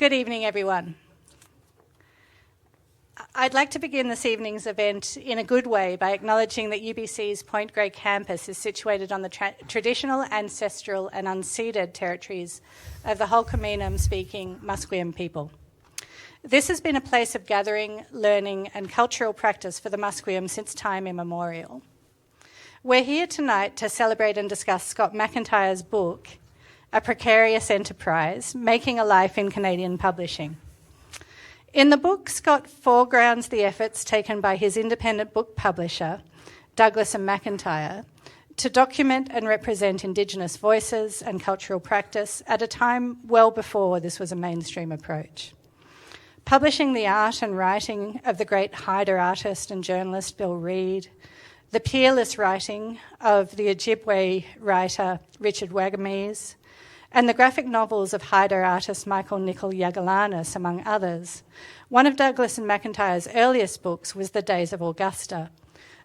Good evening, everyone. I'd like to begin this evening's event in a good way by acknowledging that UBC's Point Grey campus is situated on the traditional, ancestral and unceded territories of the Holcominam-speaking Musqueam people. This has been a place of gathering, learning and cultural practice for the Musqueam since time immemorial. We're here tonight to celebrate and discuss Scott McIntyre's book, A Precarious Enterprise, Making a Life in Canadian Publishing. In the book, Scott foregrounds the efforts taken by his independent book publisher, Douglas McIntyre, to document and represent Indigenous voices and cultural practice at a time well before this was a mainstream approach. Publishing the art and writing of the great Haida artist and journalist Bill Reid, the peerless writing of the Ojibwe writer Richard Wagamese, and the graphic novels of Haida artist Michael Nicol Yagalanis, among others. One of Douglas and McIntyre's earliest books was The Days of Augusta,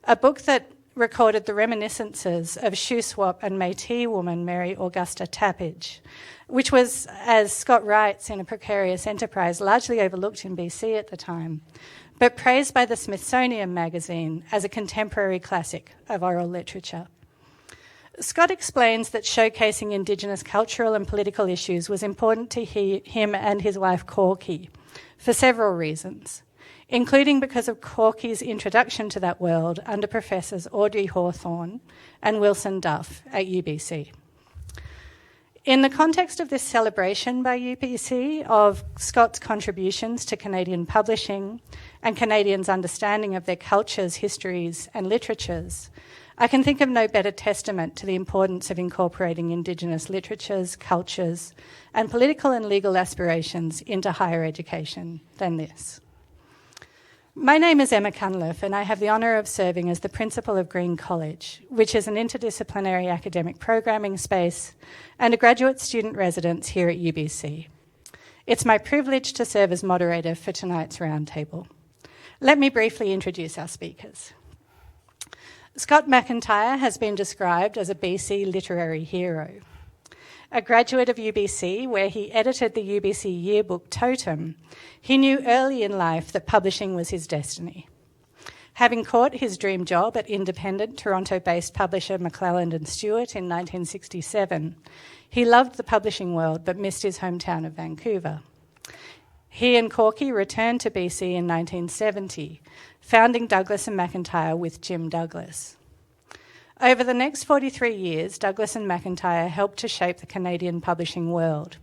a book that recorded the reminiscences of Shuswap and Métis woman Mary Augusta Tappage, which was, as Scott writes in A Precarious Enterprise, largely overlooked in BC at the time, but praised by the Smithsonian magazine as a contemporary classic of oral literature. Scott explains that showcasing Indigenous cultural and political issues was important to him and his wife Corky for several reasons, including because of Corky's introduction to that world under Professors Audrey Hawthorne and Wilson Duff at UBC. In the context of this celebration by UBC of Scott's contributions to Canadian publishing and Canadians' understanding of their cultures, histories and literatures, I can think of no better testament to the importance of incorporating Indigenous literatures, cultures, and political and legal aspirations into higher education than this. My name is Emma Cunliffe, and I have the honour of serving as the principal of Green College, which is an interdisciplinary academic programming space and a graduate student residence here at UBC. It's my privilege to serve as moderator for tonight's roundtable. Let me briefly introduce our speakers. Scott McIntyre has been described as a BC literary hero. A graduate of UBC, where he edited the UBC yearbook Totem, he knew early in life that publishing was his destiny. Having caught his dream job at independent Toronto-based publisher McClelland and Stewart in 1967, he loved the publishing world but missed his hometown of Vancouver. He and Corky returned to BC in 1970, founding Douglas and McIntyre with Jim Douglas. Over the next 43 years, Douglas and McIntyre helped to shape the Canadian publishing world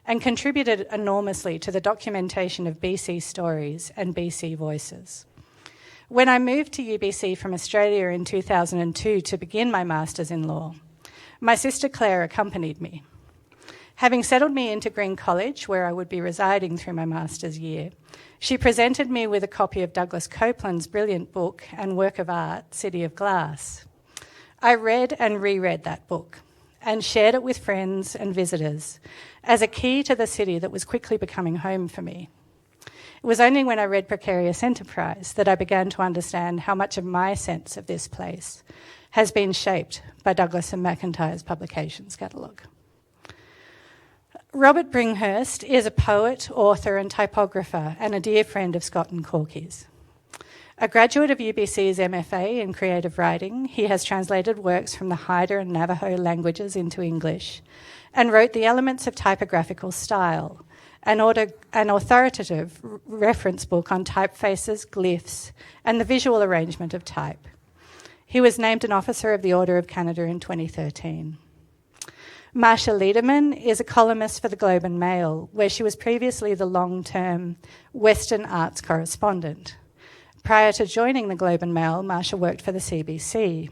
and contributed enormously to the documentation of BC stories and BC voices. When I moved to UBC from Australia in 2002 to begin my Masters in Law, my sister Claire accompanied me. Having settled me into Green College, where I would be residing through my master's year, she presented me with a copy of Douglas Coupland's brilliant book and work of art, City of Glass. I read and reread that book and shared it with friends and visitors as a key to the city that was quickly becoming home for me. It was only when I read Precarious Enterprise that I began to understand how much of my sense of this place has been shaped by Douglas and McIntyre's publications catalogue. Robert Bringhurst is a poet, author and typographer and a dear friend of Scott and Corky's. A graduate of UBC's MFA in creative writing, he has translated works from the Haida and Navajo languages into English and wrote The Elements of Typographical Style, an authoritative reference book on typefaces, glyphs and the visual arrangement of type. He was named an Officer of the Order of Canada in 2013. Marcia Liederman is a columnist for the Globe and Mail, where she was previously the long-term Western arts correspondent. Prior to joining the Globe and Mail, Marcia worked for the CBC.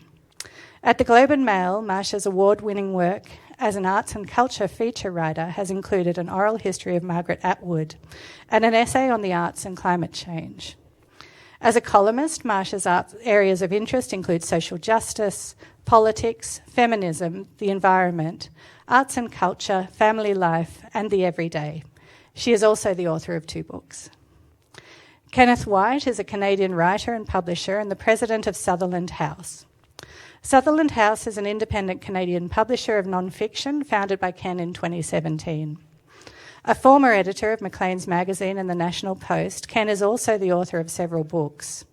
At the Globe and Mail, Marcia's award-winning work as an arts and culture feature writer has included an oral history of Margaret Atwood and an essay on the arts and climate change. As a columnist, Marcia's areas of interest include social justice, politics, feminism, the environment, arts and culture, family life, and the everyday. She is also the author of 2 books. Kenneth White is a Canadian writer and publisher and the president of Sutherland House. Sutherland House is an independent Canadian publisher of non-fiction founded by Ken in 2017. A former editor of Maclean's magazine and the National Post, Ken is also the author of several books.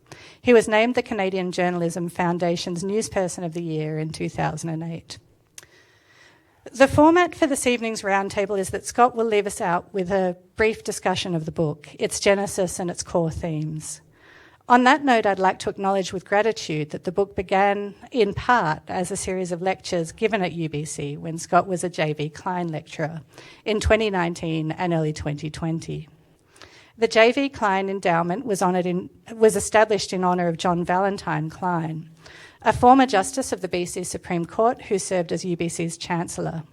He was named the Canadian Journalism Foundation's Newsperson of the Year in 2008. The format for this evening's roundtable is that Scott will leave us out with a brief discussion of the book, its genesis and its core themes. On that note, I'd like to acknowledge with gratitude that the book began in part as a series of lectures given at UBC when Scott was a J.V. Klein lecturer in 2019 and early 2020. The J.V. Klein Endowment was established in honour of John Valentine Klein, a former Justice of the BC Supreme Court who served as UBC's Chancellor.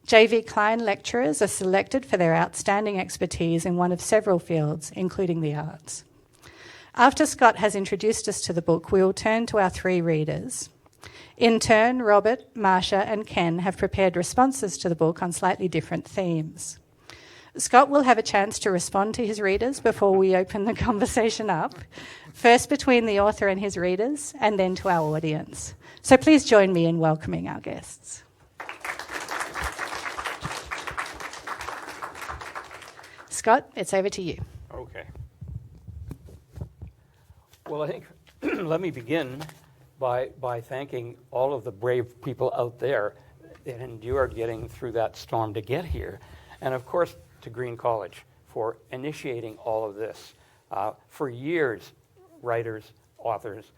J.V. Klein lecturers are selected for their outstanding expertise in one of several fields, including the arts. After Scott has introduced us to the book, we will turn to our three readers. In turn, Robert, Marsha and Ken have prepared responses to the book on slightly different themes. Scott will have a chance to respond to his readers before we open the conversation up, first between the author and his readers, and then to our audience. So please join me in welcoming our guests. Scott, it's over to you. Okay. Well, I think let me begin by thanking all of the brave people out there that endured getting through that storm to get here. And of course, to Green College for initiating all of this. For years, writers, authors,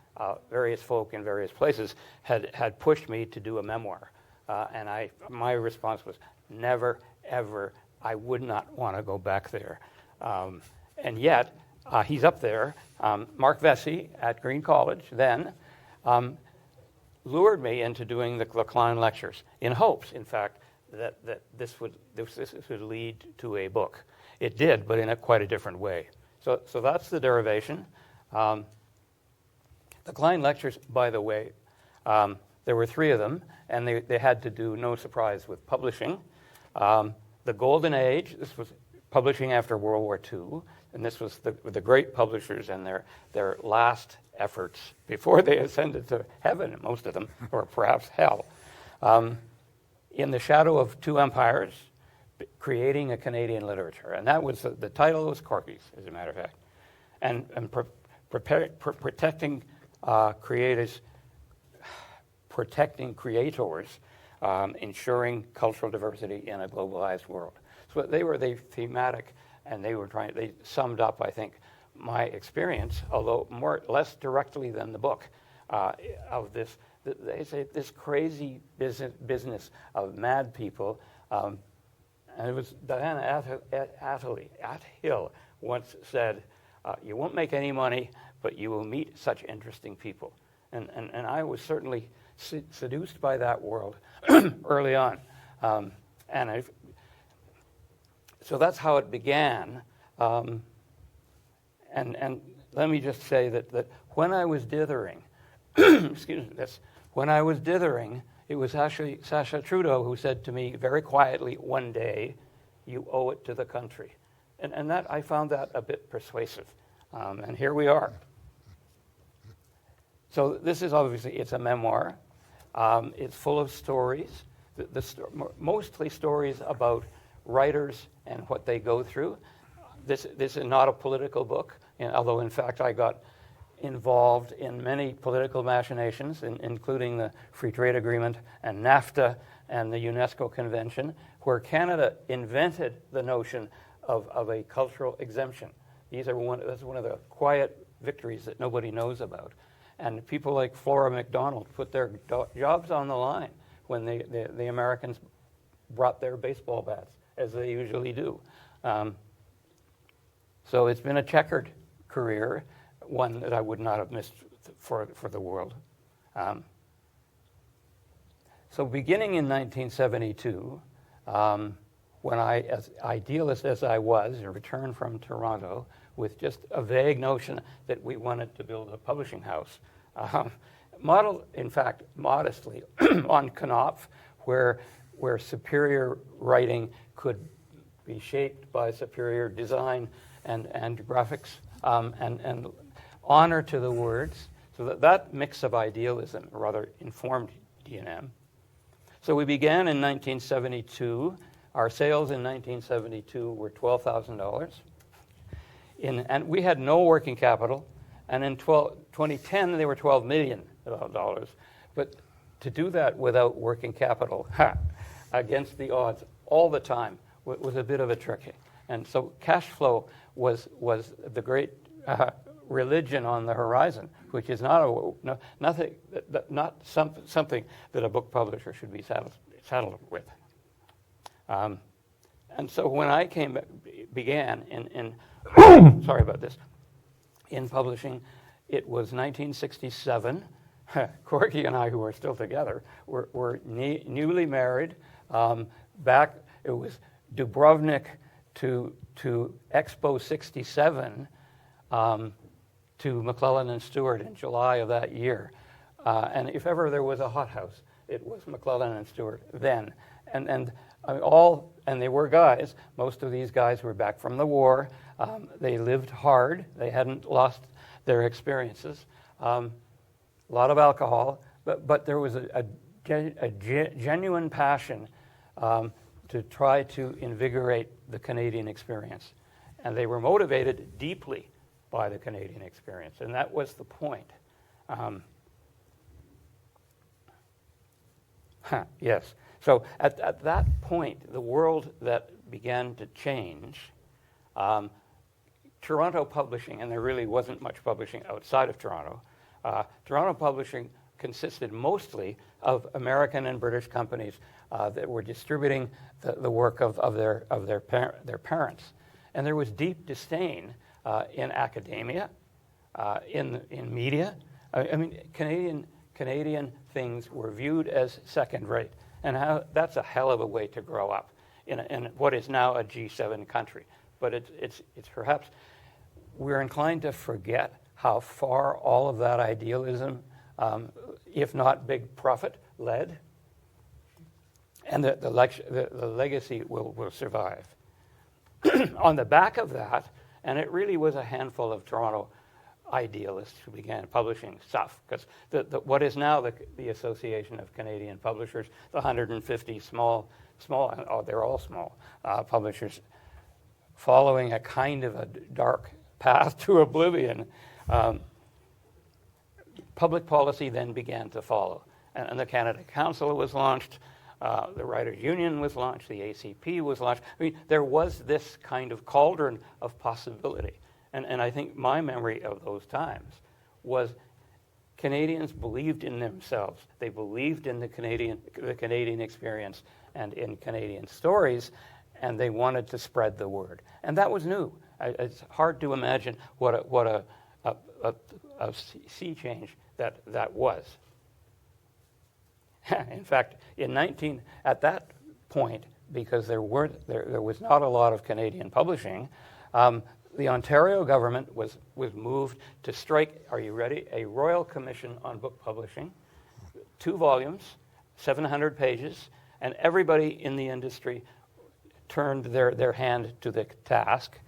various folk in various places had pushed me to do a memoir. And my response was, never, ever, I would not want to go back there. And yet, he's up there. Mark Vesey at Green College then lured me into doing the Klein lectures in hopes, in fact, that this would lead to a book. It did, but in quite a different way. So that's the derivation. The Klein lectures, by the way, there were three of them, and they had to do, no surprise, with publishing. The Golden Age, this was publishing after World War II, and this was the great publishers and their last efforts before they ascended to heaven, most of them, or perhaps hell. In the Shadow of Two Empires, creating a Canadian literature. And that was, the title was Corky's, as a matter of fact. And protecting creators, ensuring cultural diversity in a globalized world. So they were thematic, and they summed up, I think, my experience, although less directly than the book, of this. They say this crazy business of mad people, and it was Diana Athill once said, "You won't make any money, but you will meet such interesting people." And I was certainly seduced by that world early on, so that's how it began. And let me just say that when I was dithering, when I was dithering, it was actually Sacha Trudeau who said to me very quietly one day, "You owe it to the country." And that I found that a bit persuasive. And here we are. So this is obviously, it's a memoir. It's full of stories, mostly stories about writers and what they go through. This is not a political book, although in fact I got involved in many political machinations, including the Free Trade Agreement and NAFTA and the UNESCO Convention, where Canada invented the notion of a cultural exemption. That's one of the quiet victories that nobody knows about. And people like Flora MacDonald put their jobs on the line when the Americans brought their baseball bats, as they usually do. So it's been a checkered career, one that I would not have missed for the world. So beginning in 1972, when I, as idealist as I was, returned from Toronto with just a vague notion that we wanted to build a publishing house, modeled, in fact, modestly on Knopf, where superior writing could be shaped by superior design and graphics, and honor to the words. So that mix of idealism rather informed D&M. So we began in 1972 Our sales in 1972 were $12,000. And we had no working capital. And in 2010, they were $12 million. But to do that without working capital, against the odds all the time, was a bit of a tricky. And so cash flow was the great religion on the horizon, which is not something that a book publisher should be saddled with. And so when I began in sorry about this, in publishing, it was 1967. Corky and I, who are still together, were newly married. It was Dubrovnik to Expo 67 to McClellan and Stewart in July of that year. And if ever there was a hothouse, it was McClellan and Stewart then. And they were guys. Most of these guys were back from the war. They lived hard. They hadn't lost their experiences. A lot of alcohol, but there was a genuine passion to try to invigorate the Canadian experience. And they were motivated deeply by the Canadian experience, and that was the point. Yes. So at that point, the world that began to change, Toronto publishing, and there really wasn't much publishing outside of Toronto, Toronto publishing consisted mostly of American and British companies that were distributing the work of their parents. And there was deep disdain in academia, in media. I mean, Canadian things were viewed as second rate. And that's a hell of a way to grow up in what is now a G7 country. But it's perhaps we're inclined to forget how far all of that idealism, if not big profit, led. And the legacy will survive. On the back of that, and it really was a handful of Toronto idealists who began publishing stuff, because what is now the Association of Canadian Publishers, the 150 small, they're all small publishers, following a kind of a dark path to oblivion. Public policy then began to follow, and the Canada Council was launched, the Writers' Union was launched, the ACP was launched. I mean, there was this kind of cauldron of possibility. And I think my memory of those times was Canadians believed in themselves. They believed in the Canadian experience and in Canadian stories, and they wanted to spread the word. And that was new. It's hard to imagine what a sea change that was. In fact, at that point, because there was not a lot of Canadian publishing, the Ontario government was moved to strike, are you ready, a Royal Commission on Book Publishing, 2 volumes, 700 pages, and everybody in the industry turned their hand to the task.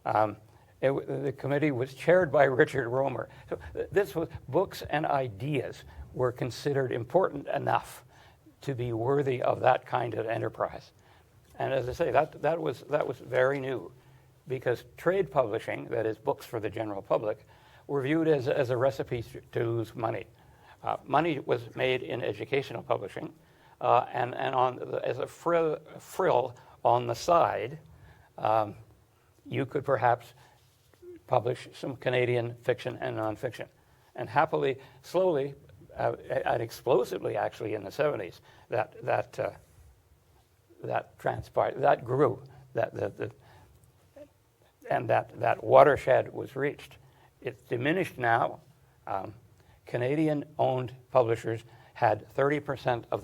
The committee was chaired by Richard Romer. So this was books and ideas were considered important enough to be worthy of that kind of enterprise. And as I say, that was very new, because trade publishing, that is books for the general public, were viewed as a recipe to lose money. Money was made in educational publishing, and as a frill on the side, you could perhaps publish some Canadian fiction and nonfiction. And happily, slowly, and explosively actually in the 70s, that transpired, that grew, and that watershed was reached. It's diminished now. Canadian-owned publishers had 30% of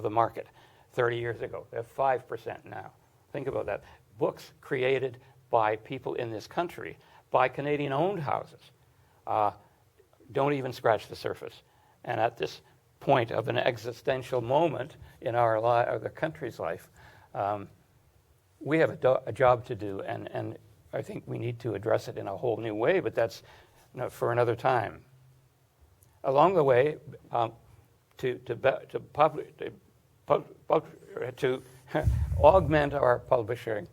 the market 30 years ago. They have 5% now. Think about that. Books created by people in this country, by Canadian-owned houses, don't even scratch the surface. And at this point of an existential moment in the country's life, we have a job to do, and I think we need to address it in a whole new way, but that's for another time. Along the way, to to augment our publishing,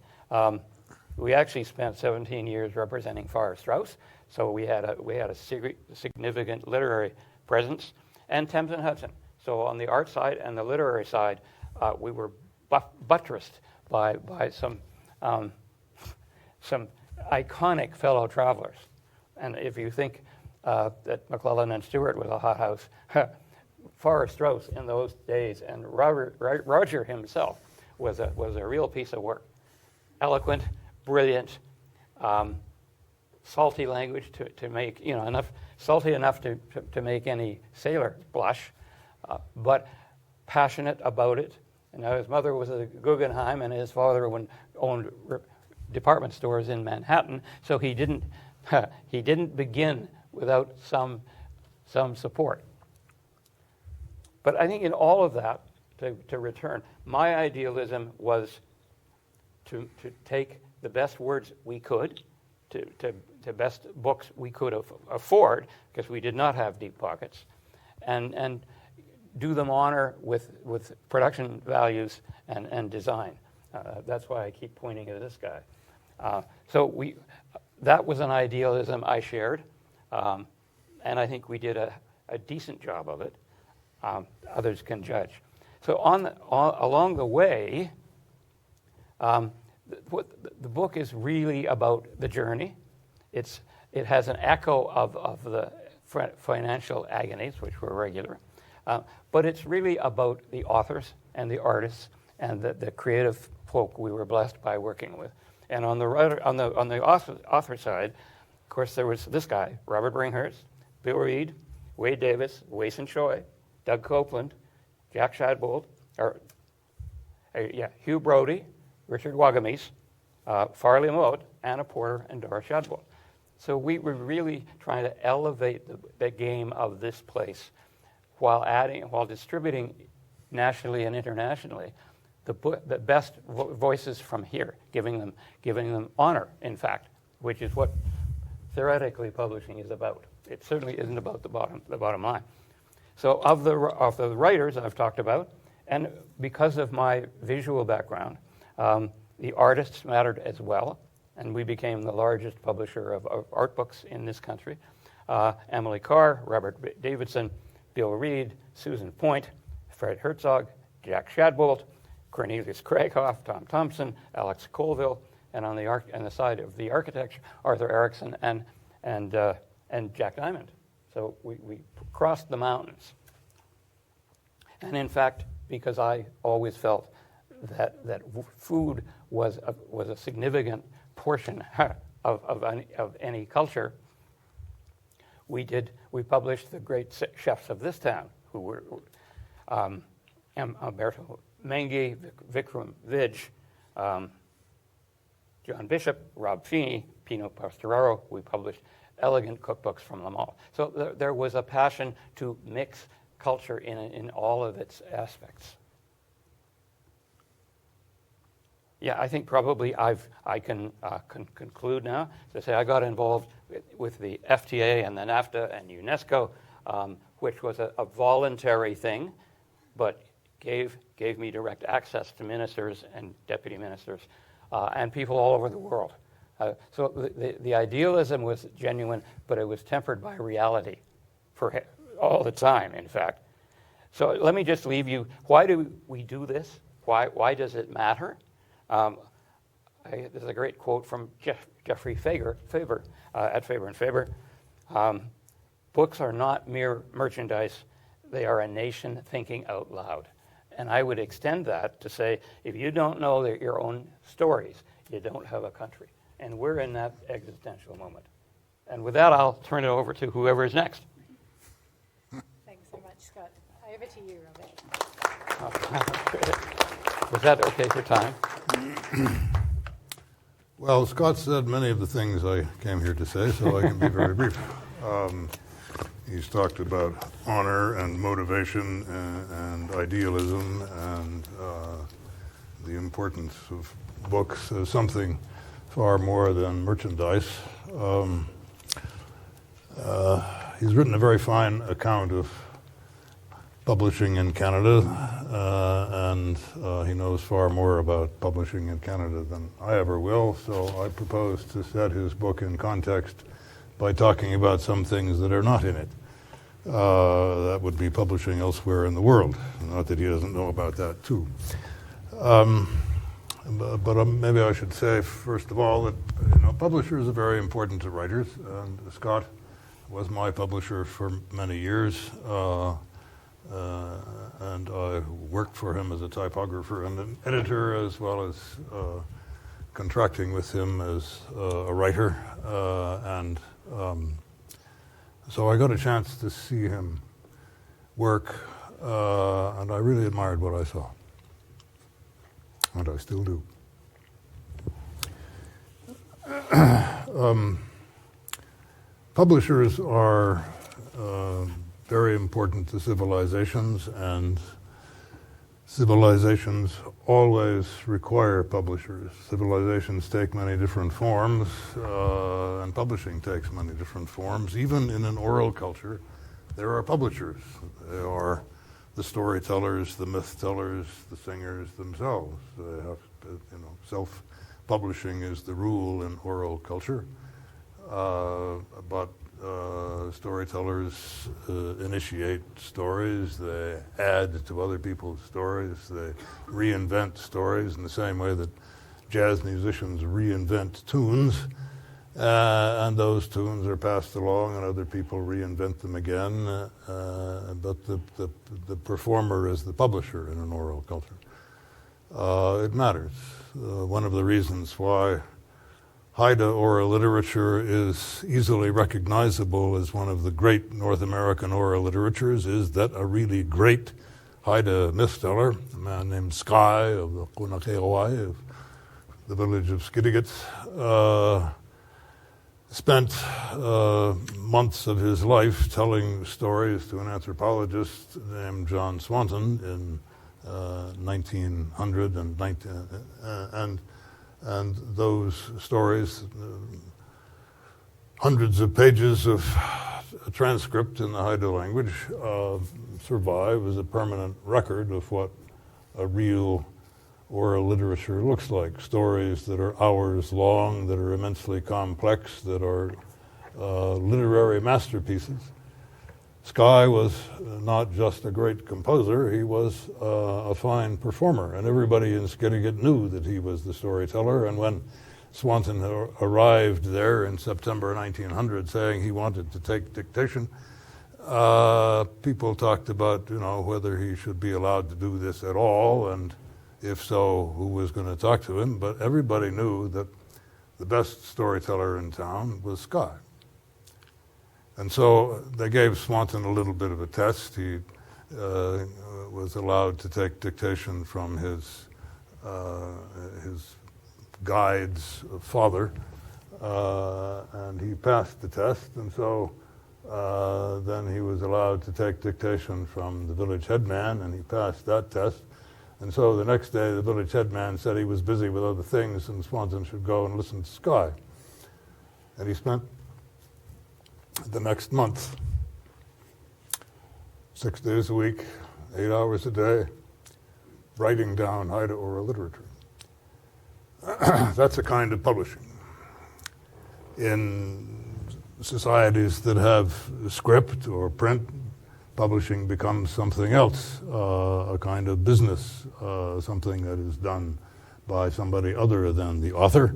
we actually spent 17 years representing Farrar Straus, so we had a significant literary presence, and Thames and Hudson. So on the art side and the literary side, we were buttressed by some iconic fellow travelers. And if you think that McClellan and Stewart was a hothouse, Farrar Straus in those days, and Roger himself was a real piece of work. Eloquent, brilliant, salty language to make, salty enough to make any sailor blush, but passionate about it. And his mother was a Guggenheim, and his father owned department stores in Manhattan, so he didn't begin without some support. But I think in all of that, to return, my idealism was to take the best words we could, to best books we could afford, because we did not have deep pockets, and do them honor with production values and design. That's why I keep pointing at this guy. That was an idealism I shared, and I think we did a decent job of it. Others can judge. So along the way, the book is really about the journey. It has an echo of the financial agonies, which were regular, but it's really about the authors and the artists and the creative folk we were blessed by working with. And on the author side, of course, there was this guy, Robert Bringhurst, Bill Reed, Wade Davis, Wason Choi, Doug Coupland, Jack Shadbolt, Hugh Brody, Richard Wagamis, Farley Mote, Anna Porter, and Dora Shadbolt. So we were really trying to elevate the game of this place while distributing nationally and internationally the best voices from here, giving them honor, in fact, which is what theoretically publishing is about. It certainly isn't about the bottom line. So of the writers I've talked about, and because of my visual background, the artists mattered as well, and we became the largest publisher of art books in this country. Emily Carr, Robert Davidson, Bill Reed, Susan Point, Fred Herzog, Jack Shadbolt, Cornelius Craighoff, Tom Thompson, Alex Colville, and on the side of the architecture, Arthur Erickson and Jack Diamond. So we crossed the mountains. And in fact, because I always felt that food was a significant portion of any culture, we published the great chefs of this town, who were Alberto Mengi, Vikram Vij, John Bishop, Rob Feeney, Pino Pastoraro. We published elegant cookbooks from them all. So there was a passion to mix culture in all of its aspects. Yeah, I think probably I can conclude now. To say I got involved with the FTA and the NAFTA and UNESCO, which was a voluntary thing, but gave me direct access to ministers and deputy ministers and people all over the world. So the idealism was genuine, but it was tempered by reality for all the time, in fact. So let me just leave you. Why do we do this? Why does it matter? There's a great quote from Jeffrey Faber at Faber and Faber. Books are not mere merchandise. They are a nation thinking out loud. And I would extend that to say, if you don't know your own stories, you don't have a country. And we're in that existential moment. And with that, I'll turn it over to whoever is next. Thanks so much, Scott. Over to you, Robert. Was that okay for time? Well, Scott said many of the things I came here to say, so I can be very brief. He's talked about honor and motivation and idealism and the importance of books as something far more than merchandise. He's written a very fine account of publishing in Canada, and he knows far more about publishing in Canada than I ever will, so I propose to set his book in context by talking about some things that are not in it. That would be publishing elsewhere in the world. Not that he doesn't know about that too. But maybe I should say, first of all, that publishers are very important to writers, and Scott was my publisher for many years. And I worked for him as a typographer and an editor, as well as contracting with him as a writer. So I got a chance to see him work, and I really admired what I saw. And I still do. Publishers are very important to civilizations, and civilizations always require publishers. Civilizations take many different forms, and publishing takes many different forms. Even in an oral culture, there are publishers. They are the storytellers, the myth tellers, the singers themselves. They have to, self-publishing is the rule in oral culture, but storytellers initiate stories, they add to other people's stories, they reinvent stories in the same way that jazz musicians reinvent tunes, and those tunes are passed along and other people reinvent them again, but the performer is the publisher in an oral culture. It matters. One of the reasons why Haida oral literature is easily recognizable as one of the great North American oral literatures is that a really great Haida myth teller, a man named Sky of the Kunakeowai, of the village of Skidegats, spent months of his life telling stories to an anthropologist named John Swanton in 1900 and those stories, hundreds of pages of transcript in the Haida language, survive as a permanent record of what a real oral literature looks like. Stories that are hours long, that are immensely complex, that are literary masterpieces. Sky was not just a great composer, he was a fine performer, and everybody in Skidegate knew that he was the storyteller. And when Swanson arrived there in September 1900 saying he wanted to take dictation, people talked about, whether he should be allowed to do this at all, and if so, who was going to talk to him. But everybody knew that the best storyteller in town was Sky. And so they gave Swanton a little bit of a test. He was allowed to take dictation from his guide's father, and he passed the test. And so then he was allowed to take dictation from the village headman, and he passed that test. And so the next day, the village headman said he was busy with other things, and Swanton should go and listen to Sky. And he spent the next month, 6 days a week, 8 hours a day, writing down Haida oral literature. That's a kind of publishing. In societies that have script or print, publishing becomes something else, a kind of business, something that is done by somebody other than the author.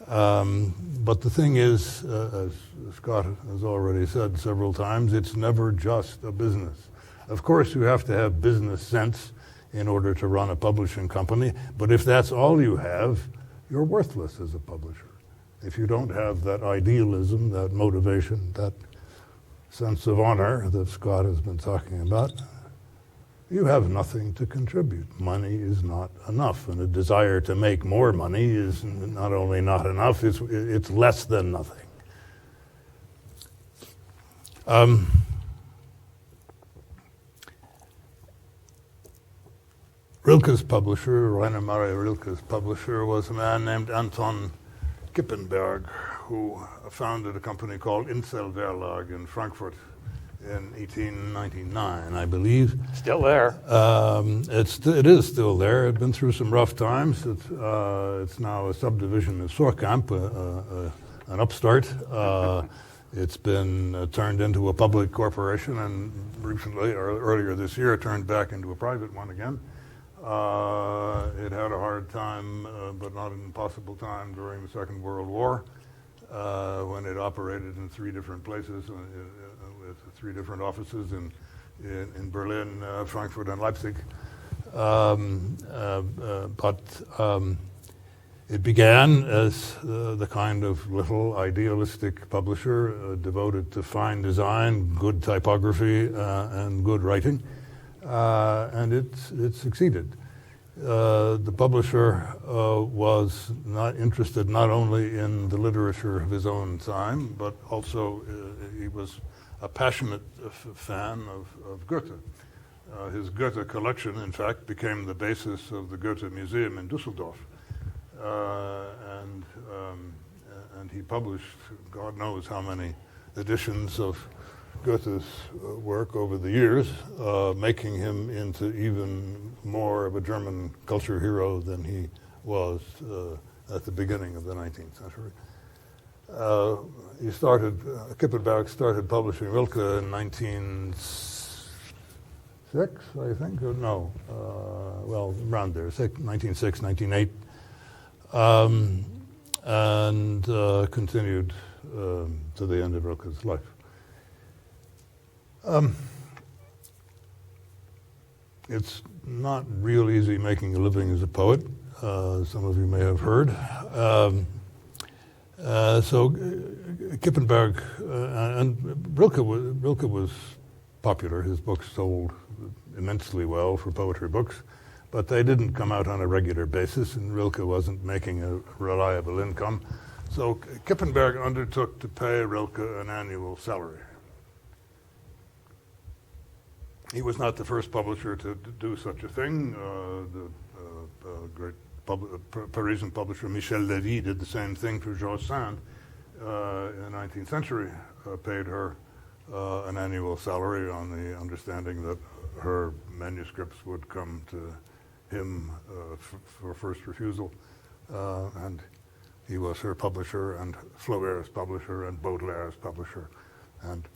But the thing is, as Scott has already said several times, it's never just a business. Of course, you have to have business sense in order to run a publishing company, but if that's all you have, you're worthless as a publisher. If you don't have that idealism, that motivation, that sense of honor that Scott has been talking about, you have nothing to contribute. Money is not enough, and a desire to make more money is not only not enough, it's less than nothing. Rilke's publisher, Rainer Maria Rilke's publisher, was a man named Anton Kippenberg, who founded a company called Insel Verlag in Frankfurt in 1899, I believe. Still there. It is still there. It's been through some rough times. It's now a subdivision of Sorkamp, an upstart. It's been turned into a public corporation, and recently, or earlier this year, turned back into a private one again. It had a hard time, but not an impossible time, during the Second World War, when it operated in 3 different places, with 3 different offices in Berlin, Frankfurt, and Leipzig. But it began as the kind of little idealistic publisher devoted to fine design, good typography, and good writing. And it succeeded. The publisher was not interested not only in the literature of his own time, but also he was a passionate fan of Goethe. His Goethe collection, in fact, became the basis of the Goethe Museum in Düsseldorf. And he published God knows how many editions of Goethe's work over the years, making him into even more of a German culture hero than he was at the beginning of the 19th century. Kippenberg started publishing Rilke in 1906, I think, or no, well, around there, 1906, 1908, and continued to the end of Rilke's life. It's not real easy making a living as a poet. Some of you may have heard. So Kippenberg and Rilke was popular. His books sold immensely well for poetry books, but they didn't come out on a regular basis, and Rilke wasn't making a reliable income. So Kippenberg undertook to pay Rilke an annual salary. He was not the first publisher to do such a thing. The great Parisian publisher Michel Lévy did the same thing for George Sand in the 19th century, paid her an annual salary on the understanding that her manuscripts would come to him for first refusal. And he was her publisher, and Flaubert's publisher, and Baudelaire's publisher, and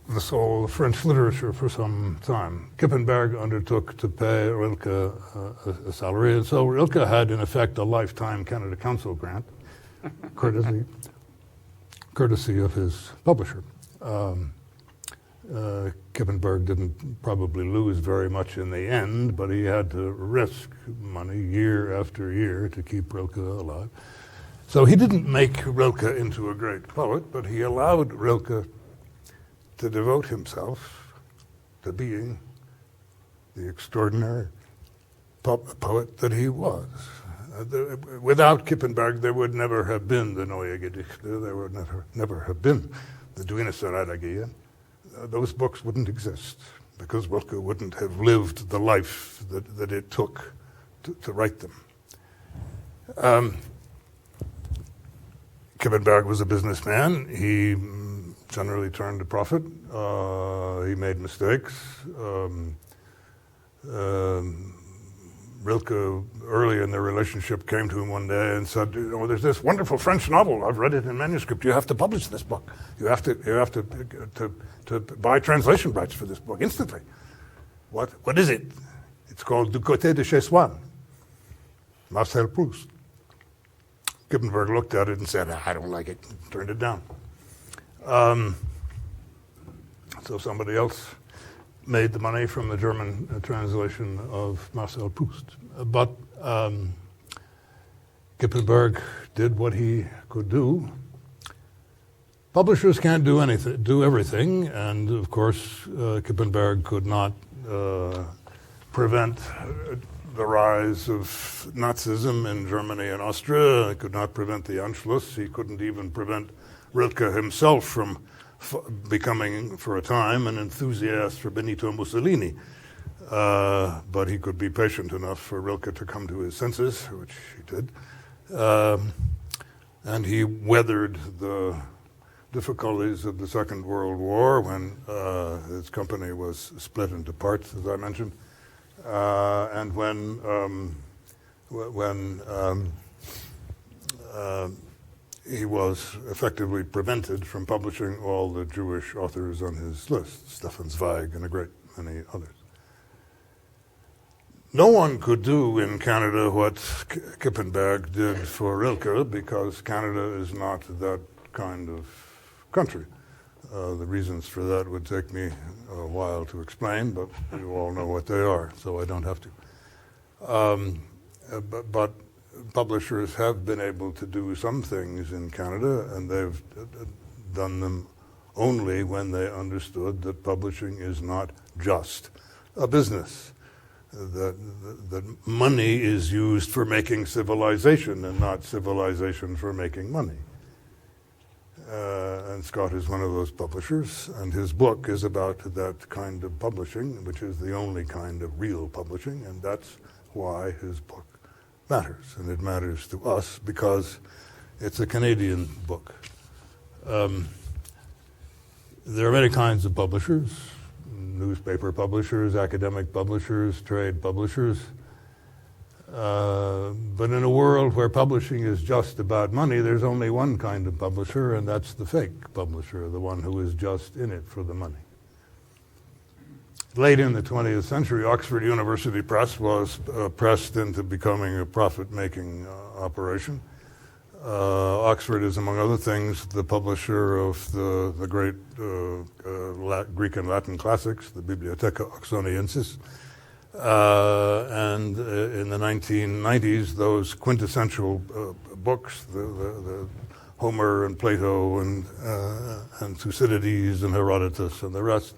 the soul of French literature for some time. Kippenberg undertook to pay Rilke a salary, and so Rilke had, in effect, a lifetime Canada Council grant, courtesy of his publisher. Kippenberg didn't probably lose very much in the end, but he had to risk money year after year to keep Rilke alive. So he didn't make Rilke into a great poet, but he allowed Rilke to devote himself to being the extraordinary poet that he was. Without Kippenberg, there would never have been the Neue Gedichte, there would never have been the Duineseradagie. Those books wouldn't exist, because Rilke wouldn't have lived the life that it took to write them. Kippenberg was a businessman. He generally turned a profit. He made mistakes. Rilke, early in their relationship, came to him one day and said, there's this wonderful French novel. I've read it in manuscript. You have to publish this book. You have to buy translation rights for this book instantly. What is it? It's called Du Côté de Chez Soi, Marcel Proust. Kippenberg looked at it and said, I don't like it, turned it down. So somebody else made the money from the German translation of Marcel Proust. But Kippenberg did what he could do. Publishers can't do everything, and of course Kippenberg could not prevent the rise of Nazism in Germany and Austria. He could not prevent the Anschluss. He couldn't even prevent Rilke himself from becoming, for a time, an enthusiast for Benito Mussolini. But he could be patient enough for Rilke to come to his senses, which he did. And he weathered the difficulties of the Second World War when his company was split into parts, as I mentioned, and when he was effectively prevented from publishing all the Jewish authors on his list, Stefan Zweig and a great many others. No one could do in Canada what Kippenberg did for Rilke, because Canada is not that kind of country. The reasons for that would take me a while to explain, but you all know what they are, so I don't have to. But publishers have been able to do some things in Canada, and they've done them only when they understood that publishing is not just a business. That money is used for making civilization and not civilization for making money. And Scott is one of those publishers, and his book is about that kind of publishing, which is the only kind of real publishing, and that's why his book matters. And it matters to us because it's a Canadian book. There are many kinds of publishers: newspaper publishers, academic publishers, trade publishers. But in a world where publishing is just about money, there's only one kind of publisher, and that's the fake publisher, the one who is just in it for the money. Late in the 20th century, Oxford University Press was pressed into becoming a profit-making operation. Oxford is, among other things, the publisher of the great Greek and Latin classics, the Bibliotheca Oxoniensis. And in the 1990s, those quintessential books, the Homer and Plato and Thucydides and Herodotus and the rest,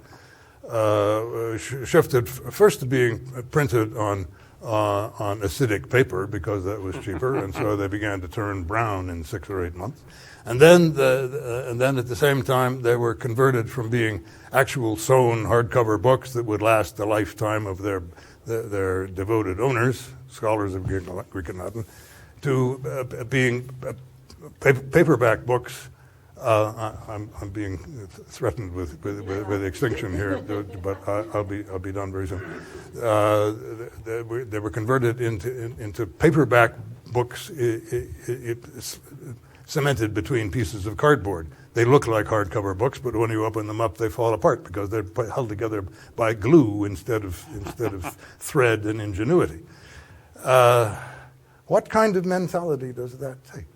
shifted first to being printed on acidic paper because that was cheaper, and so they began to turn brown in 6 or 8 months. And then at the same time, they were converted from being actual sewn hardcover books that would last the lifetime of their devoted owners, scholars of Greek and Latin, to being paperback books. I'm being threatened with extinction here, but I'll be done very soon. They were converted into paperback books cemented between pieces of cardboard. They look like hardcover books, but when you open them up, they fall apart because they're held together by glue instead of thread and ingenuity. What kind of mentality does that take?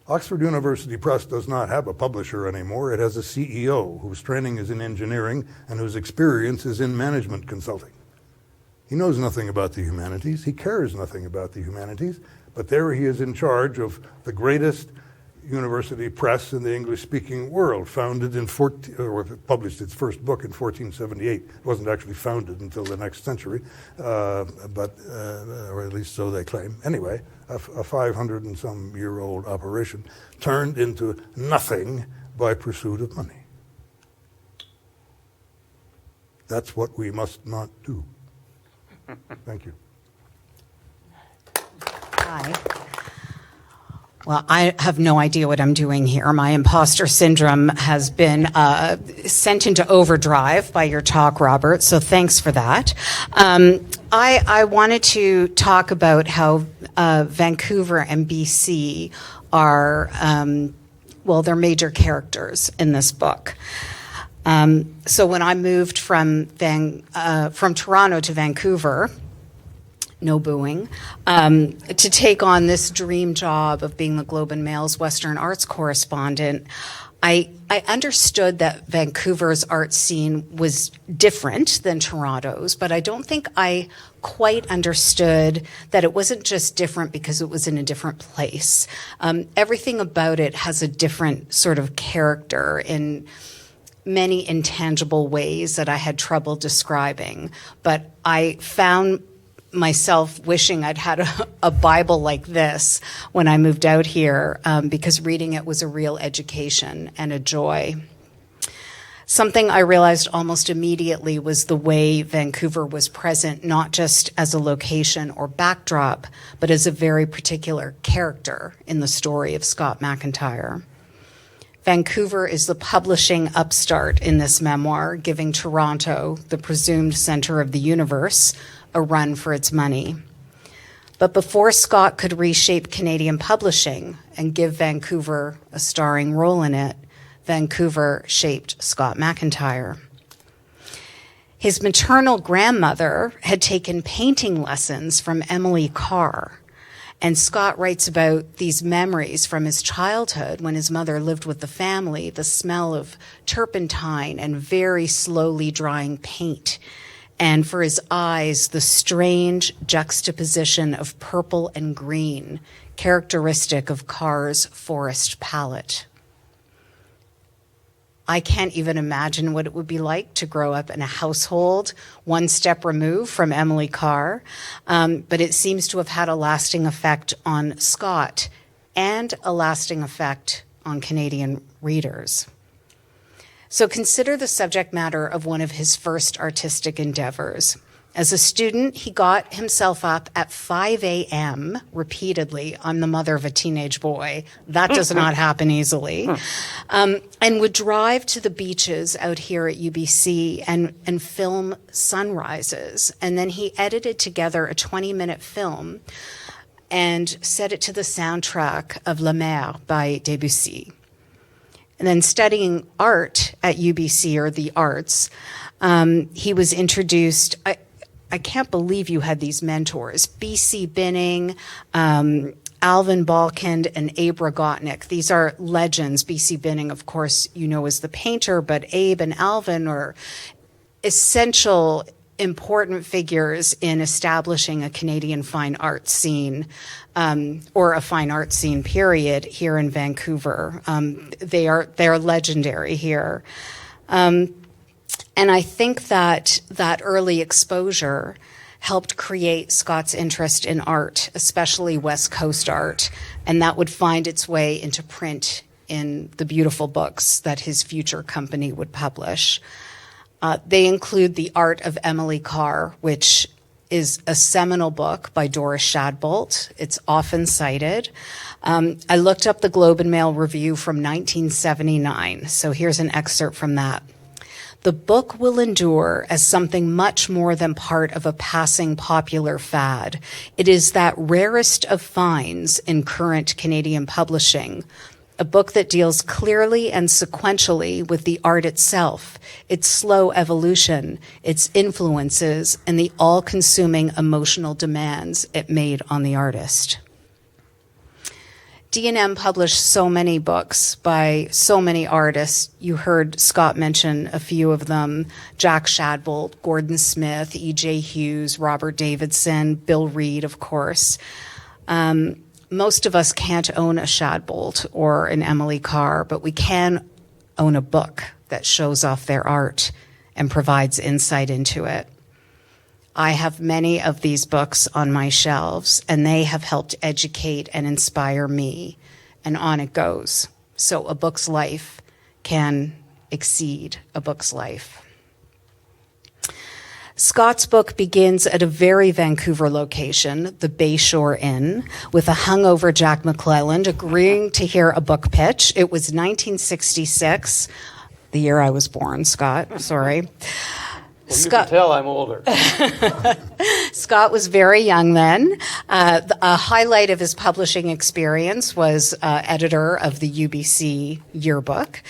Oxford University Press does not have a publisher anymore. It has a CEO whose training is in engineering and whose experience is in management consulting. He knows nothing about the humanities. He cares nothing about the humanities. But there he is in charge of the greatest university press in the English-speaking world, published its first book in 1478. It wasn't actually founded until the next century, or at least so they claim. Anyway, a 500 and some year old operation turned into nothing by pursuit of money. That's what we must not do. Thank you. Hi. Well, I have no idea what I'm doing here. My imposter syndrome has been sent into overdrive by your talk, Robert, so thanks for that. I wanted to talk about how Vancouver and BC are, they're major characters in this book. So when I moved from Toronto to Vancouver, no booing, to take on this dream job of being the Globe and Mail's Western arts correspondent, I understood that Vancouver's art scene was different than Toronto's, but I don't think I quite understood that it wasn't just different because it was in a different place. Everything about it has a different sort of character in many intangible ways that I had trouble describing, but I found myself wishing I'd had a Bible like this when I moved out here, because reading it was a real education and a joy. Something I realized almost immediately was the way Vancouver was present, not just as a location or backdrop, but as a very particular character in the story of Scott McIntyre. Vancouver is the publishing upstart in this memoir, giving Toronto, the presumed center of the universe, a run for its money. But before Scott could reshape Canadian publishing and give Vancouver a starring role in it, Vancouver shaped Scott McIntyre. His maternal grandmother had taken painting lessons from Emily Carr, and Scott writes about these memories from his childhood when his mother lived with the family, the smell of turpentine and very slowly drying paint. And for his eyes, the strange juxtaposition of purple and green, characteristic of Carr's forest palette. I can't even imagine what it would be like to grow up in a household one step removed from Emily Carr, but it seems to have had a lasting effect on Scott and a lasting effect on Canadian readers. So consider the subject matter of one of his first artistic endeavors. As a student, he got himself up at 5 a.m. repeatedly. I'm the mother of a teenage boy. That does not happen easily. And would drive to the beaches out here at UBC and film sunrises. And then he edited together a 20-minute film and set it to the soundtrack of La Mer by Debussy. And then studying art at UBC, or the arts, he was introduced... I can't believe you had these mentors, B.C. Binning, Alvin Balkind, and Abe Rogotnik. These are legends. B.C. Binning, of course, you know, is the painter, but Abe and Alvin are essential, important figures in establishing a Canadian fine arts scene, or a fine arts scene, period, here in Vancouver. They are legendary here. And I think that early exposure helped create Scott's interest in art, especially West Coast art, and that would find its way into print in the beautiful books that his future company would publish. They include The Art of Emily Carr, which is a seminal book by Doris Shadbolt. It's often cited. I looked up the Globe and Mail review from 1979, so here's an excerpt from that. The book will endure as something much more than part of a passing popular fad. It is that rarest of finds in current Canadian publishing, a book that deals clearly and sequentially with the art itself, its slow evolution, its influences, and the all-consuming emotional demands it made on the artist. D&M published so many books by so many artists. You heard Scott mention a few of them: Jack Shadbolt, Gordon Smith, E.J. Hughes, Robert Davidson, Bill Reed, of course. Most of us can't own a Shadbolt or an Emily Carr, but we can own a book that shows off their art and provides insight into it. I have many of these books on my shelves, and they have helped educate and inspire me, and on it goes. So a book's life can exceed a book's life. Scott's book begins at a very Vancouver location, the Bayshore Inn, with a hungover Jack McClelland agreeing to hear a book pitch. It was 1966, the year I was born, Scott, sorry. Well, you can tell I'm older. Scott was very young then. A highlight of his publishing experience was editor of the UBC yearbook.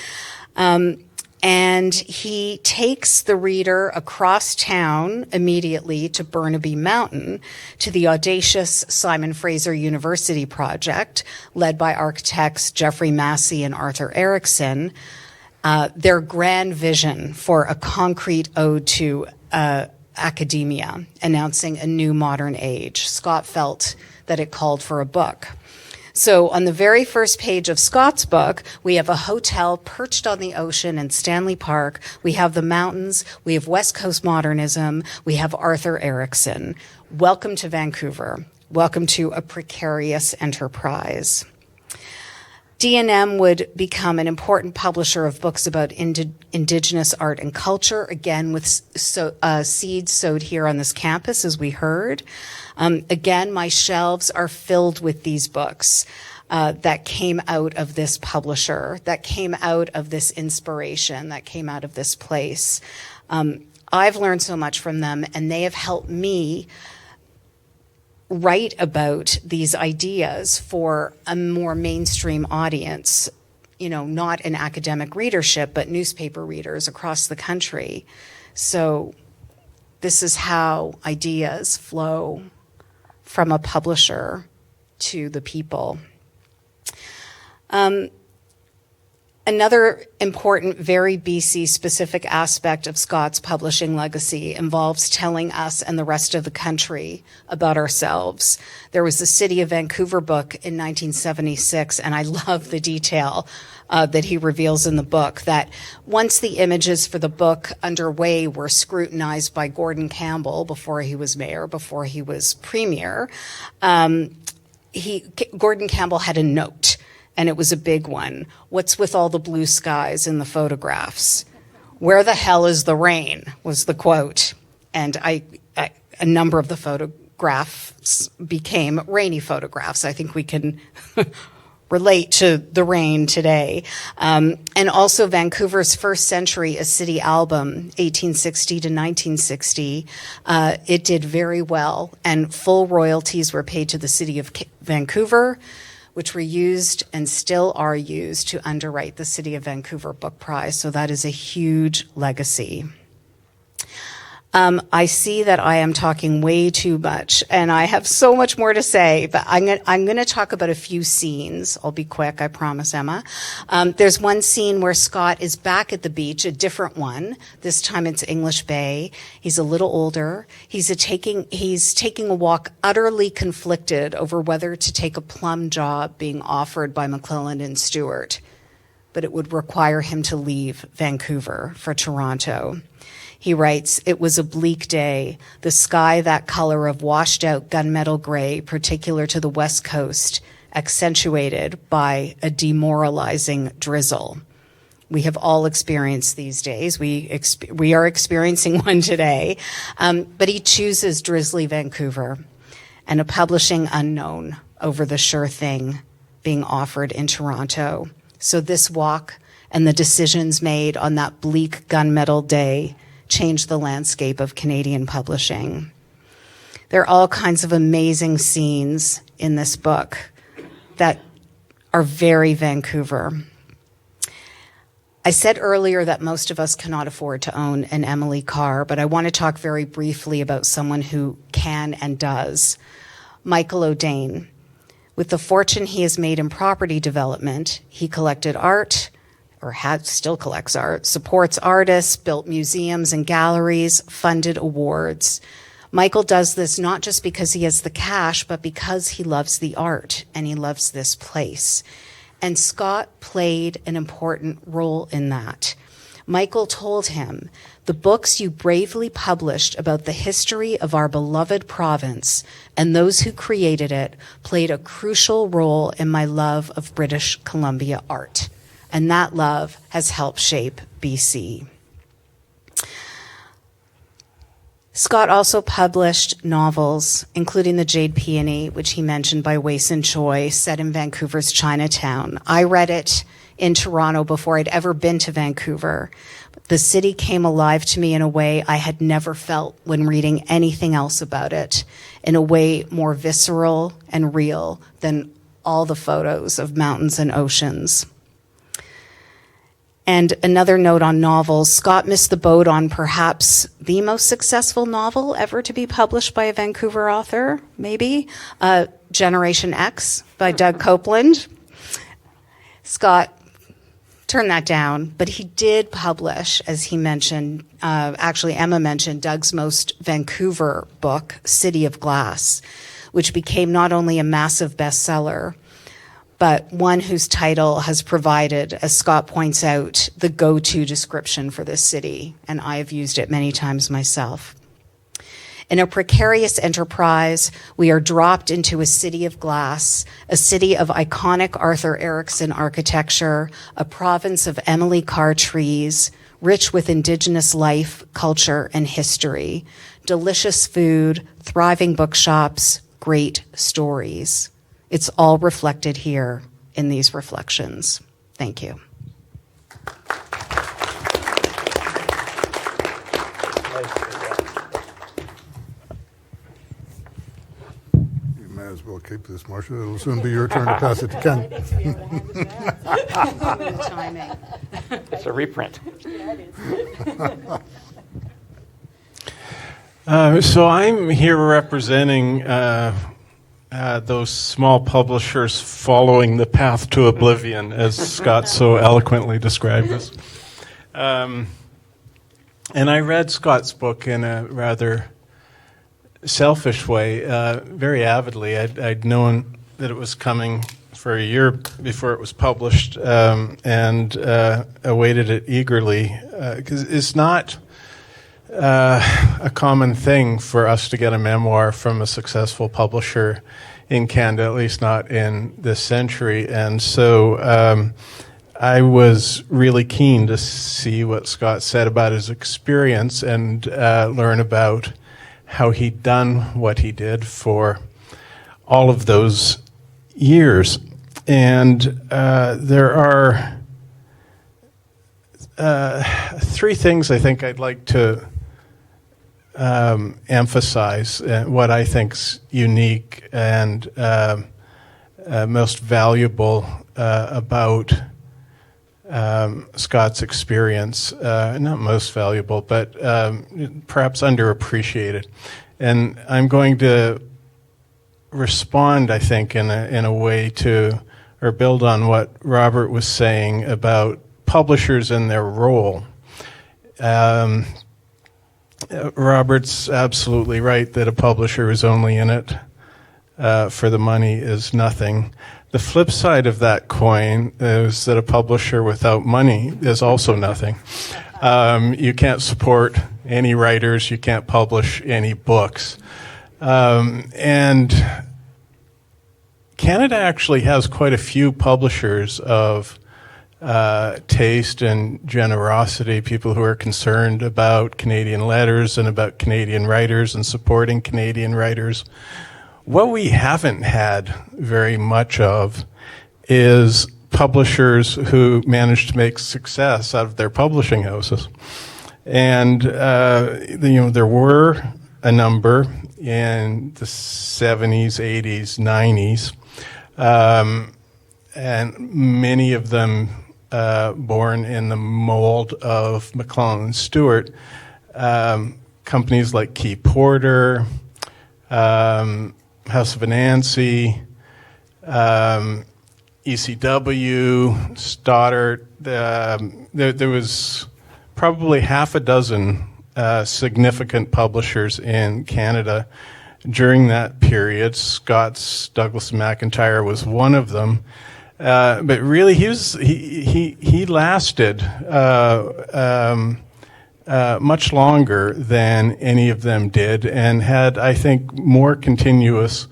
And he takes the reader across town immediately to Burnaby Mountain to the audacious Simon Fraser University project, led by architects Jeffrey Massey and Arthur Erickson. Their grand vision for a concrete ode to academia, announcing a new modern age. Scott felt that it called for a book. So on the very first page of Scott's book, we have a hotel perched on the ocean in Stanley Park. We have the mountains. We have West Coast modernism. We have Arthur Erickson. Welcome to Vancouver. Welcome to a precarious enterprise. D&M would become an important publisher of books about Indigenous art and culture, again with seeds sowed here on this campus, as we heard. Again, my shelves are filled with these books. that came out of this publisher, that came out of this inspiration, that came out of this place. I've learned so much from them, and they have helped me write about these ideas for a more mainstream audience, not an academic readership, but newspaper readers across the country. So this is how ideas flow from a publisher to the people. Another important, very BC-specific aspect of Scott's publishing legacy involves telling us and the rest of the country about ourselves. There was the City of Vancouver book in 1976, and I love the detail that he reveals in the book, that once the images for the book underway were scrutinized by Gordon Campbell before he was mayor, before he was premier, Gordon Campbell had a note. And it was a big one. What's with all the blue skies in the photographs? Where the hell is the rain, was the quote. And a number of the photographs became rainy photographs. I think we can relate to the rain today. And also Vancouver's first century A City album, 1860 to 1960, it did very well. And full royalties were paid to the city of Vancouver, which were used and still are used to underwrite the City of Vancouver Book Prize. So that is a huge legacy. I see that I am talking way too much, and I have so much more to say, but I'm going to talk about a few scenes. I'll be quick, I promise, Emma. There's one scene where Scott is back at the beach, a different one. This time it's English Bay. He's a little older. He's taking a walk, utterly conflicted over whether to take a plum job being offered by McClelland and Stewart, but it would require him to leave Vancouver for Toronto. He writes, "It was a bleak day, the sky that color of washed out gunmetal gray, particular to the West Coast, accentuated by a demoralizing drizzle." We have all experienced these days. We are experiencing one today. But he chooses drizzly Vancouver and a publishing unknown over the sure thing being offered in Toronto. So this walk and the decisions made on that bleak gunmetal day changed the landscape of Canadian publishing. There are all kinds of amazing scenes in this book that are very Vancouver. I said earlier that most of us cannot afford to own an Emily car, but I want to talk very briefly about someone who can and does. Michael O'Dane. With the fortune he has made in property development, he collected art, or still collects art, supports artists, built museums and galleries, funded awards. Michael does this not just because he has the cash, but because he loves the art and he loves this place. And Scott played an important role in that. Michael told him, "The books you bravely published about the history of our beloved province and those who created it played a crucial role in my love of British Columbia art." And that love has helped shape BC. Scott also published novels, including The Jade Peony, which he mentioned, by Wei-Sin Choi, set in Vancouver's Chinatown. I read it in Toronto before I'd ever been to Vancouver. The city came alive to me in a way I had never felt when reading anything else about it, in a way more visceral and real than all the photos of mountains and oceans. And another note on novels, Scott missed the boat on perhaps the most successful novel ever to be published by a Vancouver author, maybe, Generation X by Doug Coupland. Scott turned that down, but he did publish, as he mentioned, actually Emma mentioned, Doug's most Vancouver book, City of Glass, which became not only a massive bestseller, but one whose title has provided, as Scott points out, the go-to description for this city, and I have used it many times myself. In a precarious enterprise, we are dropped into a city of glass, a city of iconic Arthur Erickson architecture, a province of Emily Carr trees, rich with Indigenous life, culture, and history, delicious food, thriving bookshops, great stories. It's all reflected here in these reflections. Thank you. You may as well keep this, Marcia. It'll soon be your turn to pass it to Ken. Timing. It's a reprint. So I'm here representing those small publishers following the path to oblivion, as Scott so eloquently described us. And I read Scott's book in a rather selfish way, very avidly. I'd known that it was coming for a year before it was published, and awaited it eagerly, because it's not a common thing for us to get a memoir from a successful publisher in Canada, at least not in this century. And so I was really keen to see what Scott said about his experience and learn about how he'd done what he did for all of those years. And there are three things I think I'd like to emphasize, what I think's unique and most valuable about Scott's experience. Not most valuable, but perhaps underappreciated. And I'm going to respond, I think, in a way to, or build on what Robert was saying about publishers and their role. Robert's absolutely right that a publisher who's only in it for the money is nothing. The flip side of that coin is that a publisher without money is also nothing. You can't support any writers, you can't publish any books. And Canada actually has quite a few publishers of taste and generosity, people who are concerned about Canadian letters and about Canadian writers and supporting Canadian writers. What we haven't had very much of is publishers who manage to make success out of their publishing houses. And there were a number in the 70s, 80s, 90s, and many of them born in the mold of McClellan and Stewart. Companies like Key Porter, House of Anansi, ECW, Stoddart. There was probably half a dozen significant publishers in Canada during that period. Scott's Douglas McIntyre was one of them. But really, he lasted much longer than any of them did, and had, I think, more continuous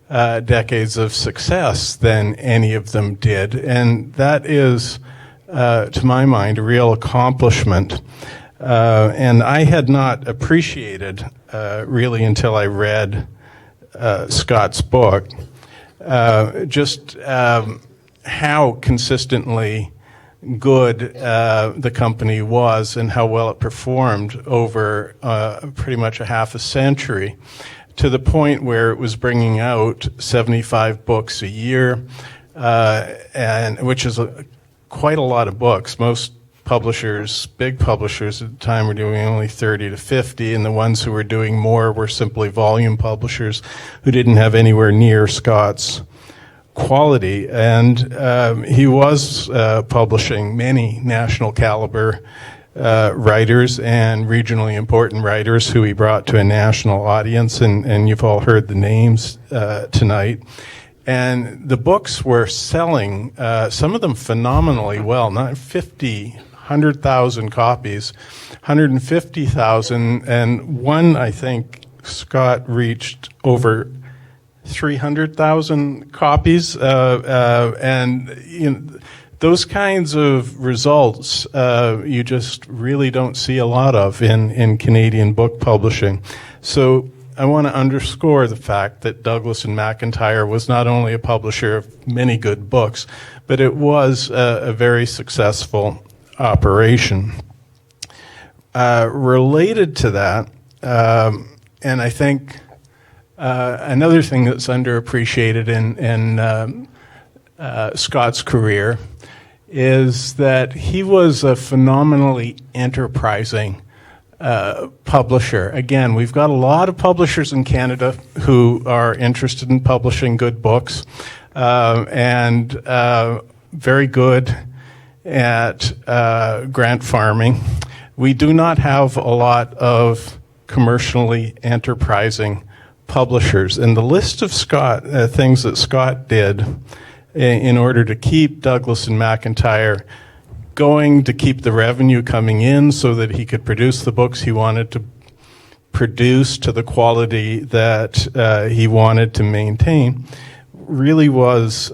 decades of success than any of them did. And that is, to my mind, a real accomplishment. And I had not appreciated, really, until I read Scott's book, just how consistently good the company was and how well it performed over pretty much a half a century, to the point where it was bringing out 75 books a year, and which is quite a lot of books. Most publishers, big publishers at the time, were doing only 30 to 50, and the ones who were doing more were simply volume publishers who didn't have anywhere near Scott's quality. And he was publishing many national caliber writers and regionally important writers who he brought to a national audience, and you've all heard the names tonight. And the books were selling, some of them phenomenally well, not 50, 100,000 copies, 150,000, and one, I think, Scott reached over 300,000 copies, and those kinds of results you just really don't see a lot of in Canadian book publishing. So I want to underscore the fact that Douglas and McIntyre was not only a publisher of many good books, but it was a very successful operation. Related to that, and I think another thing that's underappreciated in Scott's career is that he was a phenomenally enterprising publisher. Again, we've got a lot of publishers in Canada who are interested in publishing good books and very good at grant farming. We do not have a lot of commercially enterprising publishers. And the list of things that Scott did in order to keep Douglas and McIntyre going, to keep the revenue coming in so that he could produce the books he wanted to produce to the quality that he wanted to maintain, really was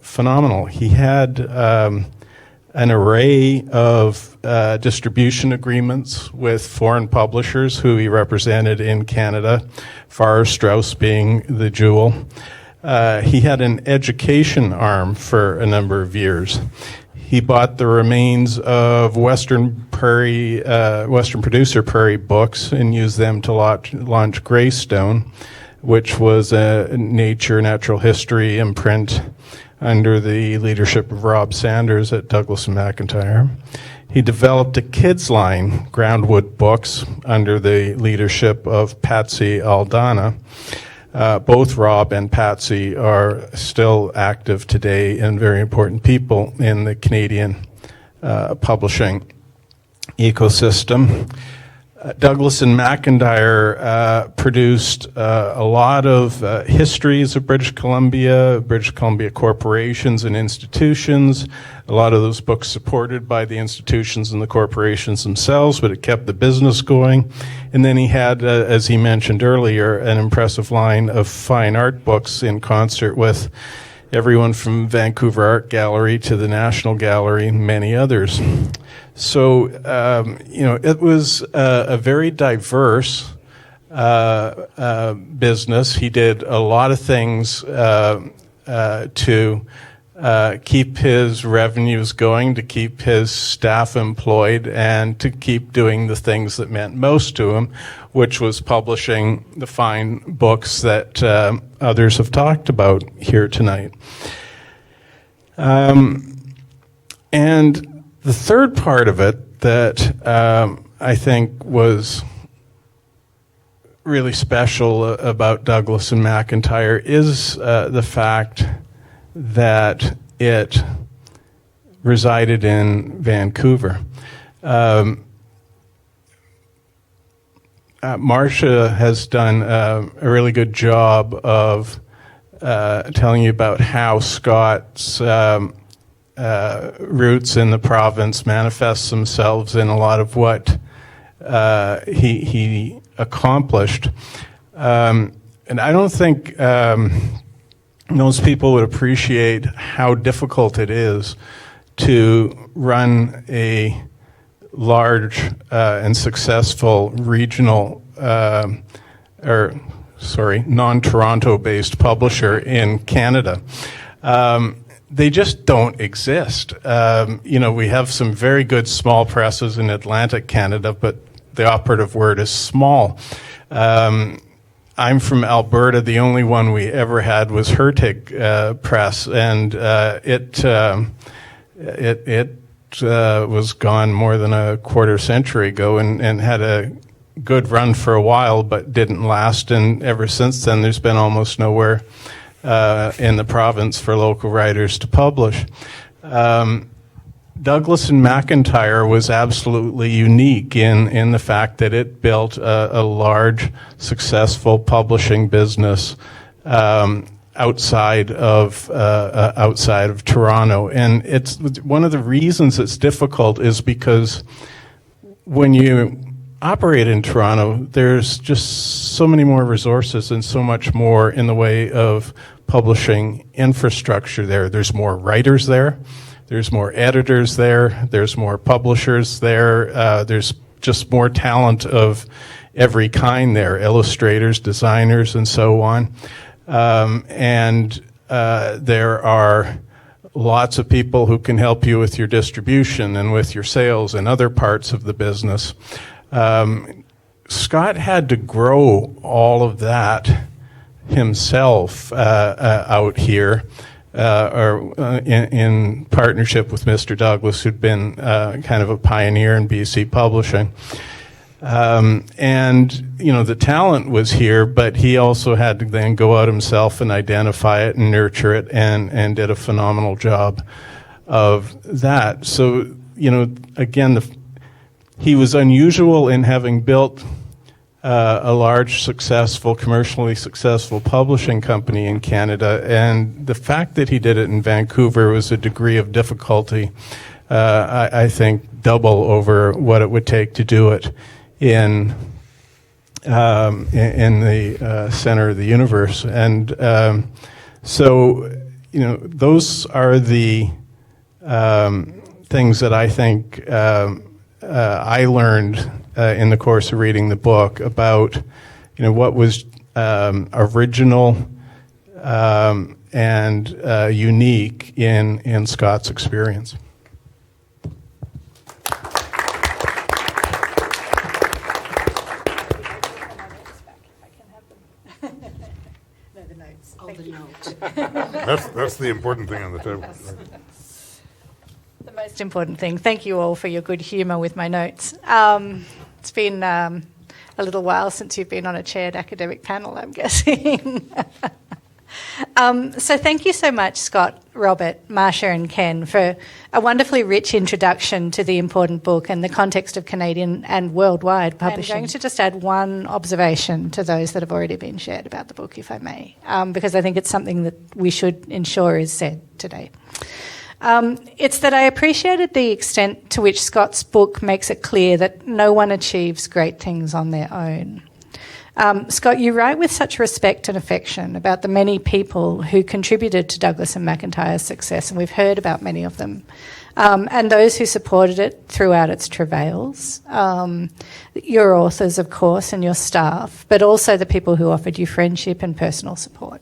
phenomenal. He had an array of distribution agreements with foreign publishers who he represented in Canada, Farrar Straus being the jewel. He had an education arm for a number of years. He bought the remains of Western producer Prairie Books and used them to launch Greystone, which was a natural history imprint under the leadership of Rob Sanders at Douglas and McIntyre. He developed a kids line, Groundwood Books, under the leadership of Patsy Aldana. Both Rob and Patsy are still active today and very important people in the Canadian publishing ecosystem. Douglas and McIntyre produced a lot of histories of British Columbia corporations and institutions. A lot of those books supported by the institutions and the corporations themselves, but it kept the business going. And then he had, as he mentioned earlier, an impressive line of fine art books in concert with everyone from Vancouver Art Gallery to the National Gallery and many others. So, it was a very diverse business. He did a lot of things to keep his revenues going, to keep his staff employed, and to keep doing the things that meant most to him, which was publishing the fine books that others have talked about here tonight. And the third part of it that I think was really special about Douglas and McIntyre is the fact that it resided in Vancouver. Marcia has done a really good job of telling you about how Scott's roots in the province manifest themselves in a lot of what he accomplished. And I don't think most people would appreciate how difficult it is to run a large and successful regional, non-Toronto-based publisher in Canada. They just don't exist. We have some very good small presses in Atlantic Canada, but the operative word is small. I'm from Alberta. The only one we ever had was Hertig Press, and it was gone more than a quarter century ago and had a good run for a while, but didn't last. And ever since then, there's been almost nowhere in the province for local writers to publish. Douglas and McIntyre was absolutely unique in the fact that it built a large, successful publishing business outside of Toronto. And it's one of the reasons it's difficult is because when you operate in Toronto, there's just so many more resources and so much more in the way of publishing infrastructure there. There's more writers there. There's more editors there. There's more publishers there. There's just more talent of every kind there, illustrators, designers, and so on. There are lots of people who can help you with your distribution and with your sales and other parts of the business. Scott had to grow all of that himself out here, in partnership with Mr. Douglas, who'd been kind of a pioneer in BC publishing. The talent was here, but he also had to then go out himself and identify it and nurture it, and did a phenomenal job of that. So, again, he was unusual in having built a large, commercially successful publishing company in Canada, and the fact that he did it in Vancouver was a degree of difficulty, I think, double over what it would take to do it in the center of the universe. And those are the things that I think I learned in the course of reading the book about, what was original and unique in Scott's experience. That's the important thing on the table. The most important thing. Thank you all for your good humour with my notes. It's been a little while since you've been on a chaired academic panel, I'm guessing. So thank you so much, Scott, Robert, Marsha and Ken, for a wonderfully rich introduction to the important book and the context of Canadian and worldwide publishing. I'm going to just add one observation to those that have already been shared about the book, if I may, because I think it's something that we should ensure is said today. It's that I appreciated the extent to which Scott's book makes it clear that no one achieves great things on their own. Scott, you write with such respect and affection about the many people who contributed to Douglas and McIntyre's success, and we've heard about many of them, and those who supported it throughout its travails. Your authors, of course, and your staff, but also the people who offered you friendship and personal support.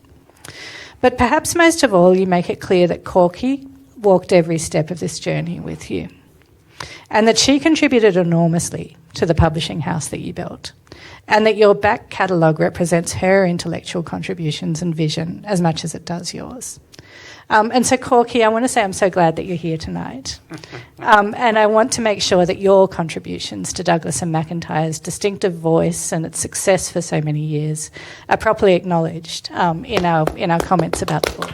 But perhaps most of all, you make it clear that Corky walked every step of this journey with you, and that she contributed enormously to the publishing house that you built, and that your back catalogue represents her intellectual contributions and vision as much as it does yours. And so, Corky, I want to say I'm so glad that you're here tonight. And I want to make sure that your contributions to Douglas and McIntyre's distinctive voice and its success for so many years are properly acknowledged in our comments about the book.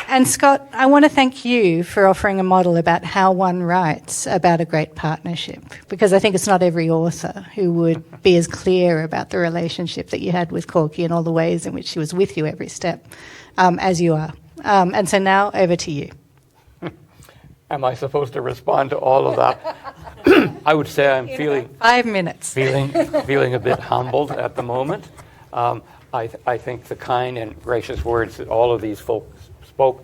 And Scott, I want to thank you for offering a model about how one writes about a great partnership, because I think it's not every author who would be as clear about the relationship that you had with Corky and all the ways in which she was with you every step, as you are. And so now over to you. Am I supposed to respond to all of that? I would say I'm feeling 5 minutes. feeling a bit humbled at the moment. I think the kind and gracious words that all of these folks spoke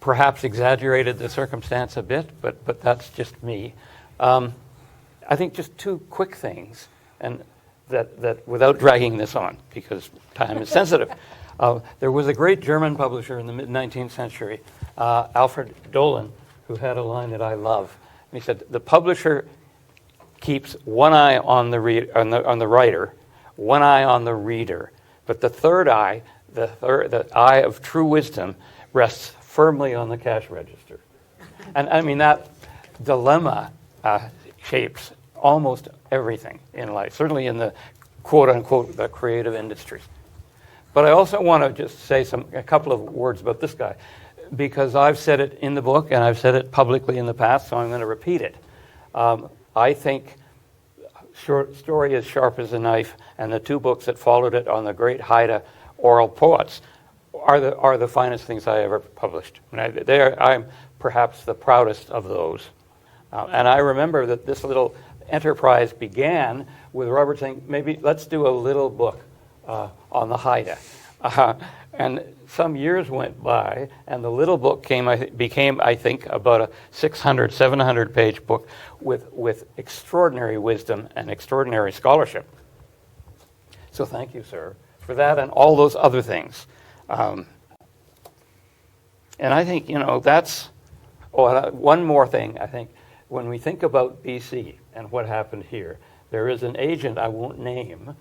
perhaps exaggerated the circumstance a bit, but that's just me. I think just two quick things, and that without dragging this on, because time is sensitive. There was a great German publisher in the mid-19th century, Alfred Dolan, who had a line that I love. And he said, "The publisher keeps one eye on the writer, one eye on the reader, but the third eye, the eye of true wisdom, rests firmly on the cash register." And I mean, that dilemma shapes almost everything in life, certainly in the quote-unquote the creative industries. But I also want to just say a couple of words about this guy, because I've said it in the book and I've said it publicly in the past, so I'm going to repeat it. I think Story as Sharp as a Knife and the two books that followed it on the great Haida oral poets are the finest things I ever published. I'm perhaps the proudest of those. And I remember that this little enterprise began with Robert saying, maybe let's do a little book on the Haida. And some years went by, and the little book became, I think, about a 600, 700-page book with extraordinary wisdom and extraordinary scholarship. So thank you, sir, for that and all those other things. And I think, that's... one more thing, I think. When we think about BC and what happened here, there is an agent I won't name,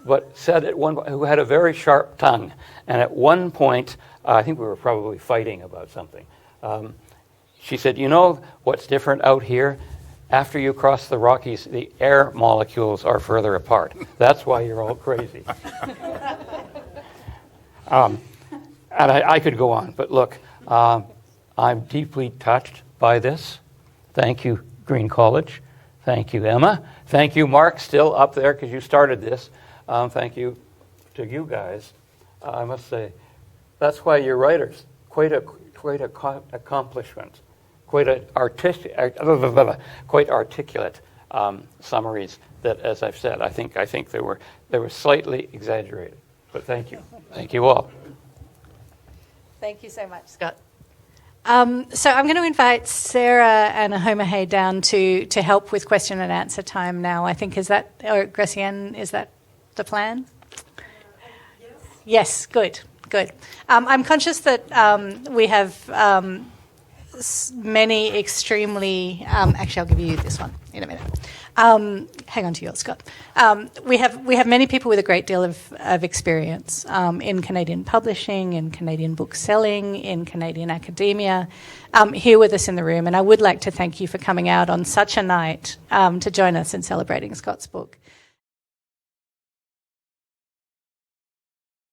but said at one point, who had a very sharp tongue, and at one point, I think we were probably fighting about something. She said, what's different out here? After you cross the Rockies, the air molecules are further apart. That's why you're all crazy. And I could go on, but look, I'm deeply touched by this. Thank you, Green College. Thank you, Emma. Thank you, Mark, still up there because you started this. Thank you to you guys. I must say, that's why you're writers. Quite a accomplishment. Quite articulate summaries that, as I've said, I think they were slightly exaggerated. But thank you. Thank you all. Thank you so much, Scott. So I'm going to invite Sarah and Ahomahe down to help with question and answer time now. I think, or Gracienne, is that the plan? Yes, good. I'm conscious that we have many extremely... actually, I'll give you this one in a minute. Hang on to yours, Scott. We have many people with a great deal of experience in Canadian publishing, in Canadian book selling, in Canadian academia, here with us in the room. And I would like to thank you for coming out on such a night to join us in celebrating Scott's book.